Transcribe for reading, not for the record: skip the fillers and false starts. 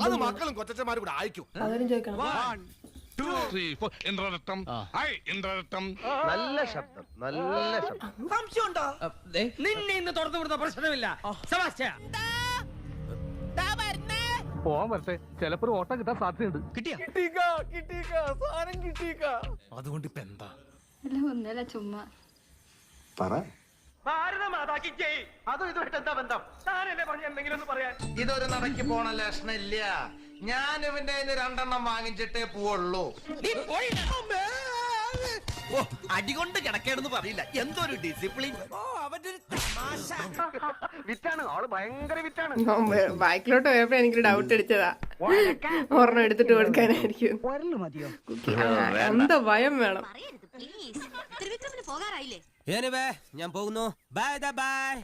അത് മക്കളും കൊച്ചന്മാരും കൂടെ അയക്കും. നല്ല ശബ്ദം, നല്ല ശബ്ദം. സംശയമുണ്ടോ? നിന്നെ ഇന്ന് തുറന്നു വിടുന്ന പ്രശ്നമില്ല. പോവാൻ വരട്ടെ, ചിലപ്പോ ഒരു ഓട്ടം കിട്ടാൻ സാധ്യതയുണ്ട്. അതുകൊണ്ട് ഇപ്പൊ എന്താ ഒന്നല്ല ചുമ്മാ പറ. ഇതൊരു നടക്ക് പോണ ലക്ഷണില്ല. ഞാൻ ഇവന്റെ 2 വാങ്ങിച്ചിട്ടേ പോവുള്ളൂ. അടികൊണ്ട് കിടക്കേണെന്ന് പറയില്ല. എന്തൊരു ഡിസിപ്ലിൻ. വിറ്റാണ് ആള്, ഭയങ്കര വിറ്റാണ്. ബാക്കിലോട്ട് പോയപ്പോ എനിക്കൊരു ഡൗട്ട് അടിച്ചതാ, ഒരെണ്ണം എടുത്തിട്ട് കൊടുക്കാനായിരിക്കും. എന്താ ഭയം വേണം. ഞാൻ പോകുന്നു. Bye bye.